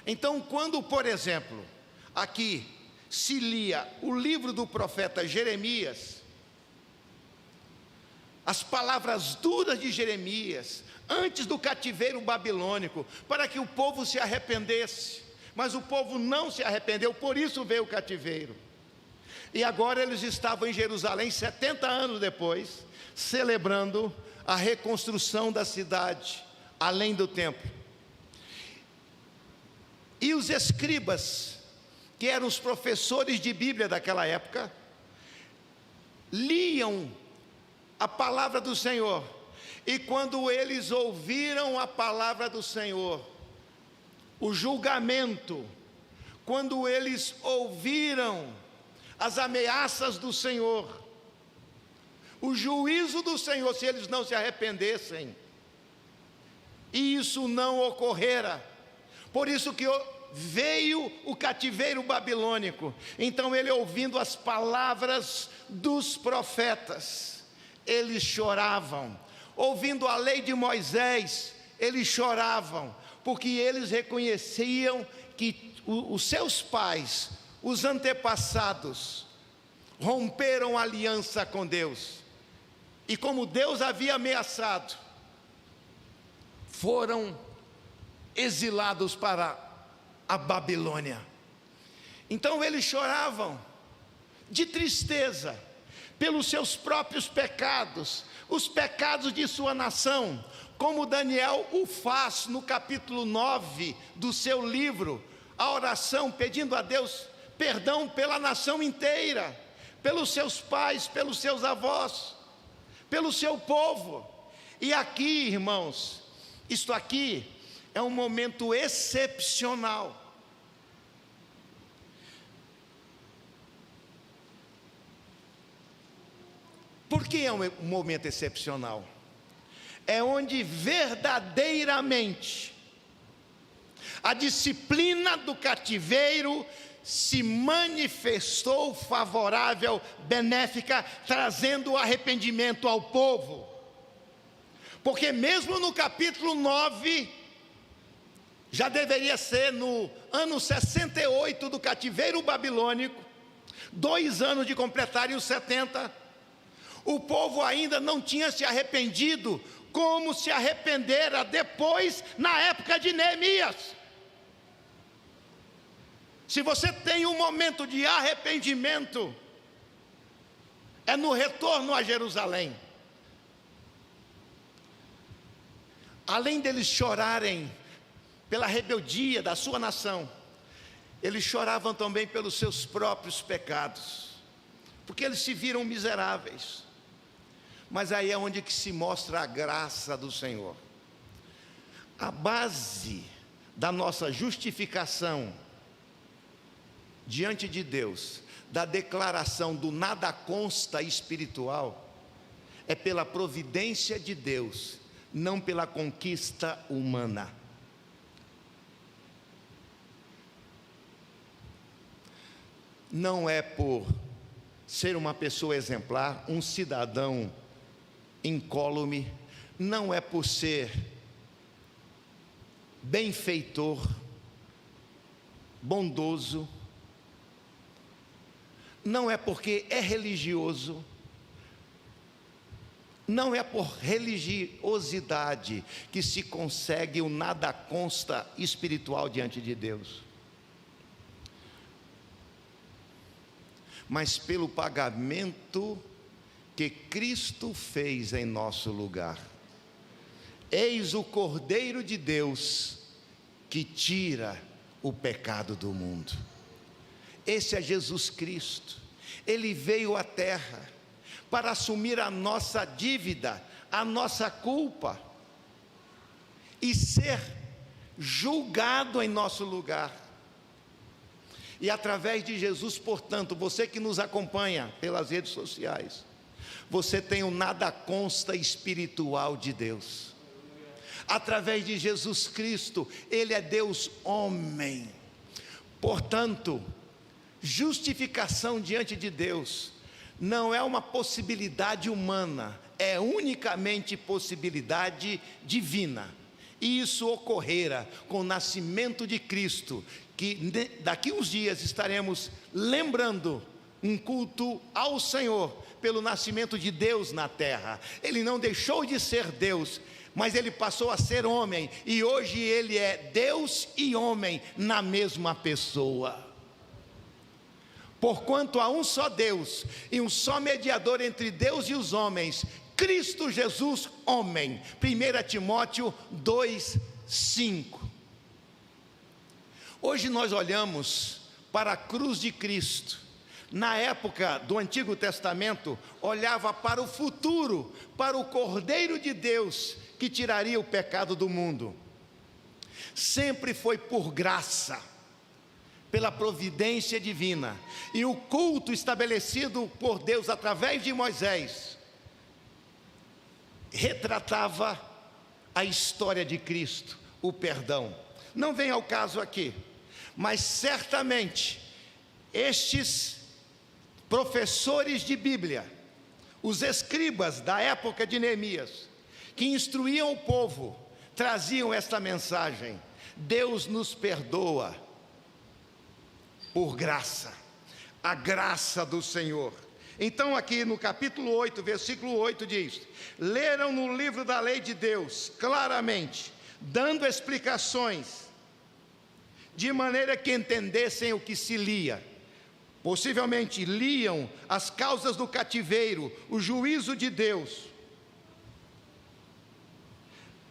Então, quando, por exemplo, aqui se lia o livro do profeta Jeremias, as palavras duras de Jeremias, antes do cativeiro babilônico, para que o povo se arrependesse, mas o povo não se arrependeu, por isso veio o cativeiro. E agora eles estavam em Jerusalém 70 anos depois, celebrando a reconstrução da cidade, além do templo. E os escribas, que eram os professores de Bíblia daquela época, liam a palavra do Senhor. E quando eles ouviram a palavra do Senhor, o julgamento, quando eles ouviram as ameaças do Senhor, o juízo do Senhor, se eles não se arrependessem, e isso não ocorrera, por isso que veio o cativeiro babilônico. Então ele, ouvindo as palavras dos profetas, eles choravam. Ouvindo a lei de Moisés, eles choravam, porque eles reconheciam que os seus pais, os antepassados, romperam a aliança com Deus, e como Deus havia ameaçado, foram exilados para a Babilônia. Então eles choravam de tristeza pelos seus próprios pecados, os pecados de sua nação, como Daniel o faz no capítulo 9 do seu livro, a oração pedindo a Deus perdão pela nação inteira, pelos seus pais, pelos seus avós, pelo seu povo. E aqui, irmãos, isto aqui é um momento excepcional. Por que é um momento excepcional? É onde verdadeiramente a disciplina do cativeiro se manifestou favorável, benéfica, trazendo arrependimento ao povo. Porque mesmo no capítulo 9, já deveria ser no ano 68 do cativeiro babilônico, 2 anos de completarem os 70, o povo ainda não tinha se arrependido, como se arrependera depois, na época de Neemias. Se você tem um momento de arrependimento, é no retorno a Jerusalém. Além deles chorarem pela rebeldia da sua nação, eles choravam também pelos seus próprios pecados, porque eles se viram miseráveis. Mas aí é onde que se mostra a graça do Senhor. A base da nossa justificação diante de Deus, da declaração do nada consta espiritual, é pela providência de Deus, não pela conquista humana. Não é por ser uma pessoa exemplar, um cidadão incólume, não é por ser benfeitor, bondoso, não é porque é religioso, não é por religiosidade que se consegue o nada consta espiritual diante de Deus, mas pelo pagamento que Cristo fez em nosso lugar. Eis o Cordeiro de Deus que tira o pecado do mundo. Esse é Jesus Cristo. Ele veio à terra para assumir a nossa dívida, a nossa culpa, e ser julgado em nosso lugar. E através de Jesus, portanto, você que nos acompanha pelas redes sociais, você tem o nada consta espiritual de Deus. Através de Jesus Cristo, Ele é Deus homem. Portanto, justificação diante de Deus não é uma possibilidade humana, é unicamente possibilidade divina. E isso ocorrera com o nascimento de Cristo, que daqui uns dias estaremos lembrando um culto ao Senhor pelo nascimento de Deus na terra. Ele não deixou de ser Deus, mas Ele passou a ser homem, e hoje Ele é Deus e homem na mesma pessoa. Porquanto há um só Deus e um só mediador entre Deus e os homens, Cristo Jesus, homem. 1 Timóteo 2:5. Hoje nós olhamos para a cruz de Cristo. Na época do Antigo Testamento, olhava para o futuro, para o Cordeiro de Deus que tiraria o pecado do mundo. Sempre foi por graça, pela providência divina, e o culto estabelecido por Deus através de Moisés retratava a história de Cristo, o perdão. Não vem ao caso aqui, mas certamente estes professores de Bíblia, os escribas da época de Neemias, que instruíam o povo, traziam esta mensagem: Deus nos perdoa por graça, a graça do Senhor. Então aqui no capítulo 8, versículo 8 diz: leram no livro da lei de Deus claramente, dando explicações, de maneira que entendessem o que se lia. Possivelmente liam as causas do cativeiro, o juízo de Deus.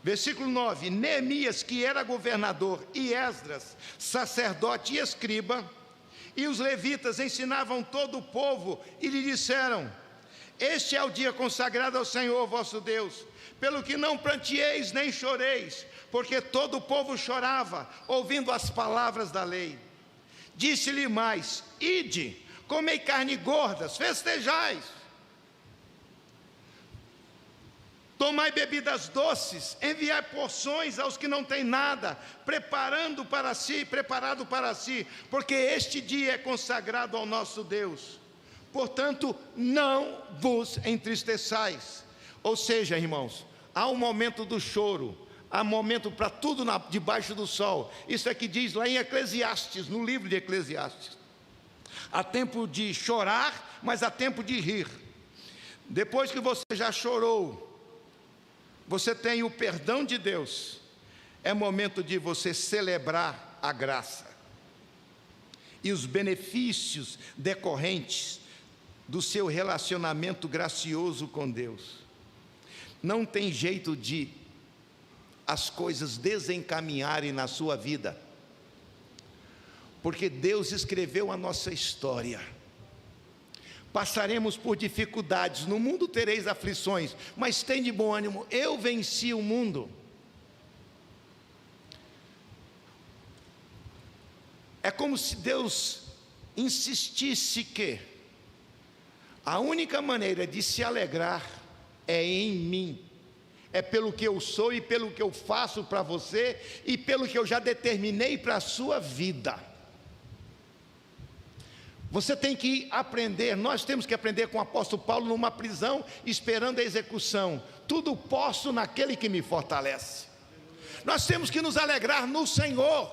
Versículo 9: Neemias, que era governador, e Esdras, sacerdote e escriba, e os levitas ensinavam todo o povo, e lhe disseram: este é o dia consagrado ao Senhor vosso Deus, pelo que não pranteeis nem choreis, porque todo o povo chorava, ouvindo as palavras da lei. Disse-lhe mais: ide, comei carne gordas, festejais, tomai bebidas doces, enviai porções aos que não têm nada, preparado para si, porque este dia é consagrado ao nosso Deus. Portanto, não vos entristeçais. Ou seja, irmãos, há um momento do choro, há momento para tudo debaixo do sol. Isso é que diz lá em Eclesiastes, no livro de Eclesiastes. Há tempo de chorar, mas há tempo de rir. Depois que você já chorou, você tem o perdão de Deus, é momento de você celebrar a graça e os benefícios decorrentes do seu relacionamento gracioso com Deus. Não tem jeito de as coisas desencaminharem na sua vida, porque Deus escreveu a nossa história passaremos por dificuldades, no mundo tereis aflições, mas tem de bom ânimo, eu venci o mundo. É como se Deus insistisse que a única maneira de se alegrar é em mim, é pelo que eu sou e pelo que eu faço para você e pelo que eu já determinei para a sua vida. Você tem que aprender, nós temos que aprender com o apóstolo Paulo numa prisão, esperando a execução. Tudo posso naquele que me fortalece. Nós temos que nos alegrar no Senhor.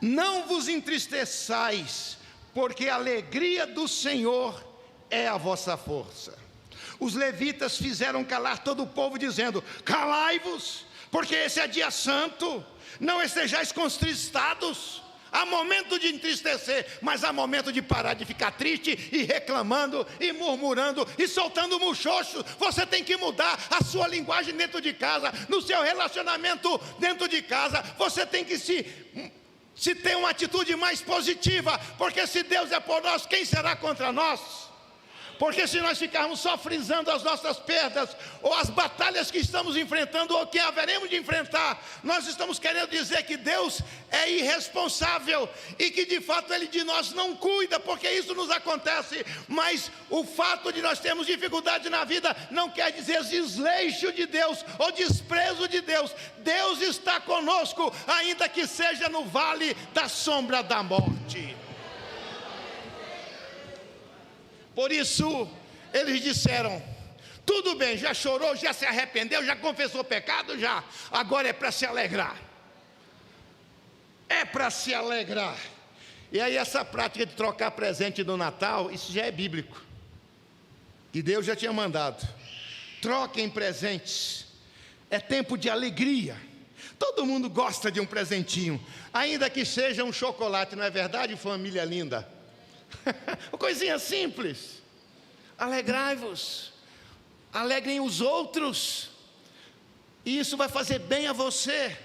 Não vos entristeçais, porque a alegria do Senhor é a vossa força. Os levitas fizeram calar todo o povo, dizendo: calai-vos, porque esse é dia santo, não estejais contristados. Há momento de entristecer, mas há momento de parar de ficar triste e reclamando e murmurando e soltando muxoxos. Você tem que mudar a sua linguagem dentro de casa, no seu relacionamento dentro de casa. Você tem que se ter uma atitude mais positiva, porque se Deus é por nós, quem será contra nós? Porque se nós ficarmos só frisando as nossas perdas, ou as batalhas que estamos enfrentando, ou que haveremos de enfrentar, nós estamos querendo dizer que Deus é irresponsável, e que de fato Ele de nós não cuida, porque isso nos acontece. Mas o fato de nós termos dificuldade na vida, não quer dizer desleixo de Deus, ou desprezo de Deus. Deus está conosco, ainda que seja no vale da sombra da morte. Por isso, eles disseram: tudo bem, já chorou, já se arrependeu, já confessou pecado, já. Agora é para se alegrar. É para se alegrar. E aí essa prática de trocar presente no Natal, isso já é bíblico. E Deus já tinha mandado. Troquem presentes. É tempo de alegria. Todo mundo gosta de um presentinho, ainda que seja um chocolate, não é verdade, família linda? Coisinha simples. Alegrai-vos, alegrem os outros, e isso vai fazer bem a você.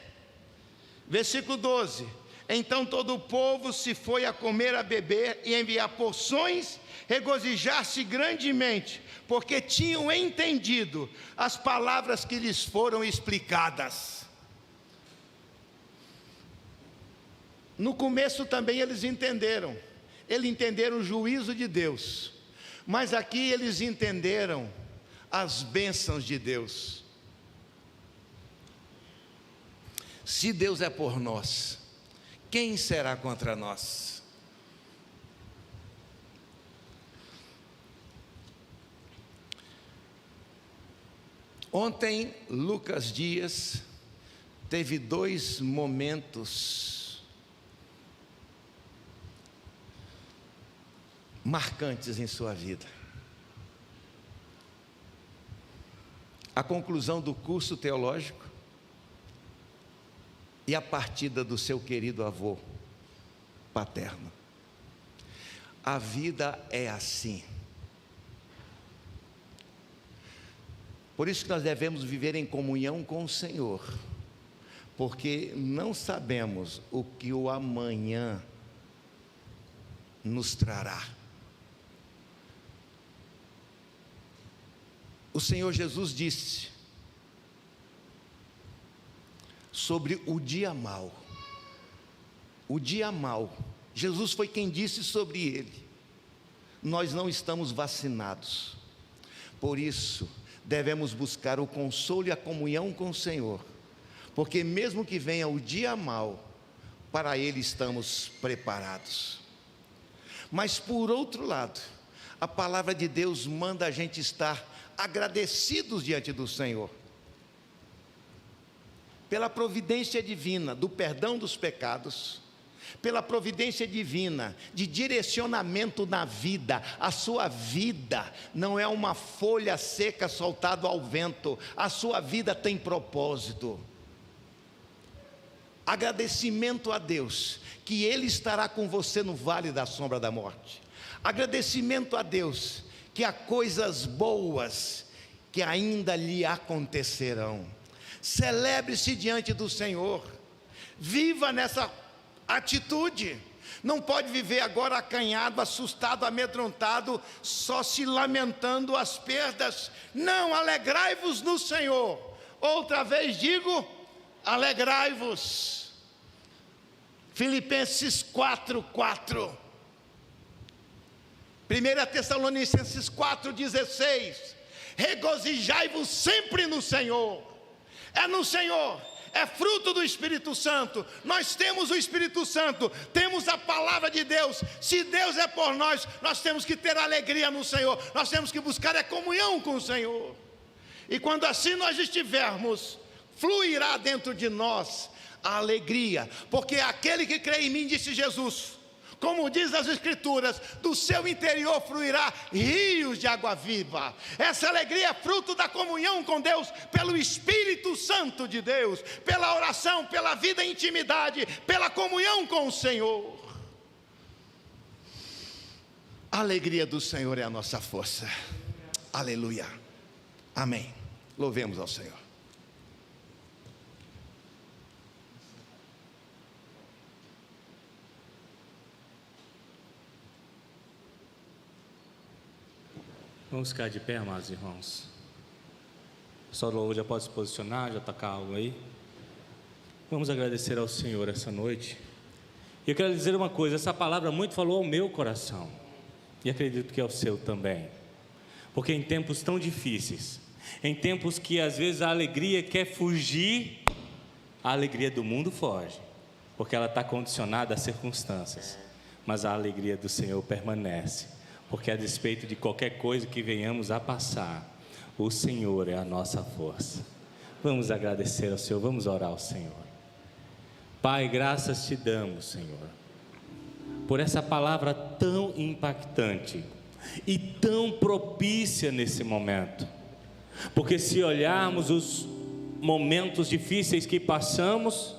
Versículo 12: então todo o povo se foi a comer, a beber e enviar porções, regozijar-se grandemente, porque tinham entendido as palavras que lhes foram explicadas. No começo também eles entenderam o juízo de Deus, mas aqui eles entenderam as bênçãos de Deus. Se Deus é por nós, quem será contra nós? Ontem, Lucas Dias teve 2 momentos marcantes em sua vida. A conclusão do curso teológico e a partida do seu querido avô paterno. A vida é assim. Por isso que nós devemos viver em comunhão com o Senhor, porque não sabemos o que o amanhã nos trará. O Senhor Jesus disse sobre o dia mau. O dia mau, Jesus foi quem disse sobre ele. Nós não estamos vacinados, por isso devemos buscar o consolo e a comunhão com o Senhor, porque mesmo que venha o dia mau, para ele estamos preparados. Mas por outro lado, a palavra de Deus manda a gente estar agradecidos diante do Senhor, pela providência divina do perdão dos pecados, pela providência divina de direcionamento na vida. A sua vida não é uma folha seca soltada ao vento, a sua vida tem propósito. Agradecimento a Deus, que Ele estará com você no vale da sombra da morte. Agradecimento a Deus, que há coisas boas que ainda lhe acontecerão. Celebre-se diante do Senhor, viva nessa atitude, Não pode viver agora acanhado, assustado, amedrontado, só se lamentando as perdas. Não, alegrai-vos no Senhor. Outra vez digo, alegrai-vos. Filipenses 4:4. 1 Tessalonicenses 4:16. Regozijai-vos sempre no Senhor. É no Senhor. É fruto do Espírito Santo. Nós temos o Espírito Santo, temos a palavra de Deus. Se Deus é por nós, nós temos que ter alegria no Senhor. Nós temos que buscar a comunhão com o Senhor. E quando assim nós estivermos, fluirá dentro de nós a alegria, porque aquele que crê em mim, disse Jesus, como diz as Escrituras, do seu interior fluirá rios de água viva. Essa alegria é fruto da comunhão com Deus, pelo Espírito Santo de Deus, pela oração, pela vida em intimidade, pela comunhão com o Senhor. A alegria do Senhor é a nossa força. Aleluia. Amém. Louvemos ao Senhor. Vamos ficar de pé, amados irmãos. O pessoal do louvor já pode se posicionar, já tocar algo aí. Vamos agradecer ao Senhor essa noite. E eu quero dizer uma coisa, essa palavra muito falou ao meu coração. E acredito que ao seu também. Porque em tempos tão difíceis, em tempos que às vezes a alegria quer fugir, a alegria do mundo foge. Porque ela está condicionada às circunstâncias. Mas a alegria do Senhor permanece. Porque a despeito de qualquer coisa que venhamos a passar, o Senhor é a nossa força. Vamos agradecer ao Senhor, vamos orar ao Senhor. Pai, graças te damos, Senhor, por essa palavra tão impactante e tão propícia nesse momento. Porque se olharmos os momentos difíceis que passamos,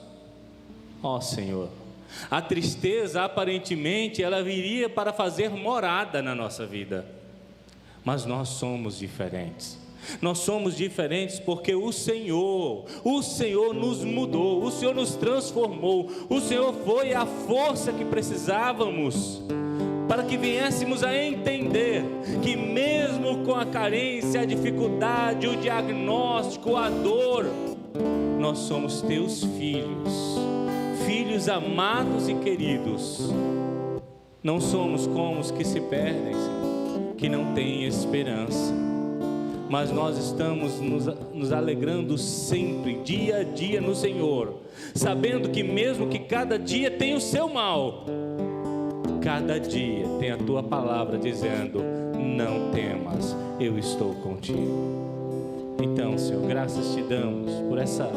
ó Senhor, a tristeza aparentemente ela viria para fazer morada na nossa vida, mas nós somos diferentes. Nós somos diferentes porque o Senhor nos mudou, o Senhor nos transformou, o Senhor foi a força que precisávamos para que viéssemos a entender que mesmo com a carência, a dificuldade, o diagnóstico, a dor, nós somos teus filhos. Filhos amados e queridos. Não somos como os que se perdem, que não têm esperança, mas nós estamos nos alegrando sempre, dia a dia no Senhor, sabendo que mesmo que cada dia tem o seu mal, cada dia tem a tua palavra dizendo, não temas, eu estou contigo. Então, Senhor, graças te damos por essa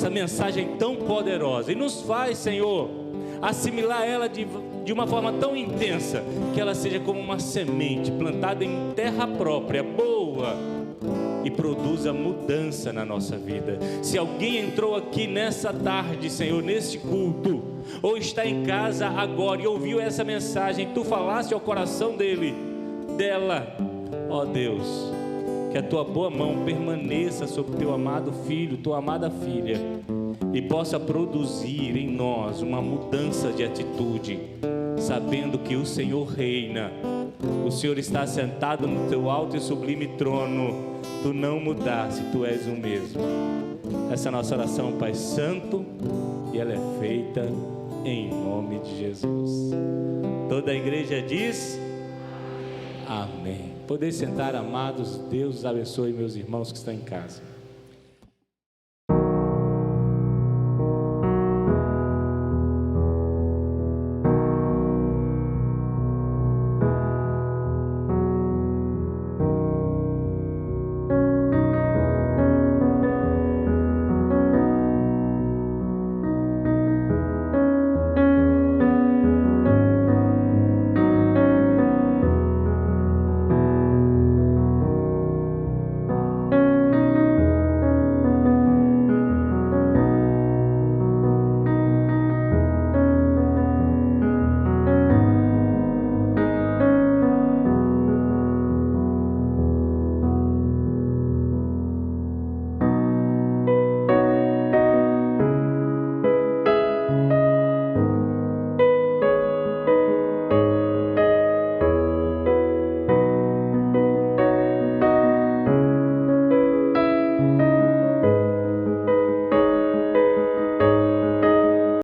mensagem tão poderosa, e nos faz, Senhor, assimilar ela de uma forma tão intensa, que ela seja como uma semente plantada em terra própria, boa, e produza mudança na nossa vida. Se alguém entrou aqui nessa tarde, Senhor, nesse culto, ou está em casa agora e ouviu essa mensagem, tu falaste ao coração dela, ó Deus, que a tua boa mão permaneça sobre teu amado filho, tua amada filha, e possa produzir em nós uma mudança de atitude, sabendo que o Senhor reina, o Senhor está sentado no teu alto e sublime trono, tu não mudaste, tu és o mesmo. Essa é a nossa oração, Pai Santo, e ela é feita em nome de Jesus. Toda a igreja diz amém. Poder sentar, amados. Deus abençoe meus irmãos que estão em casa.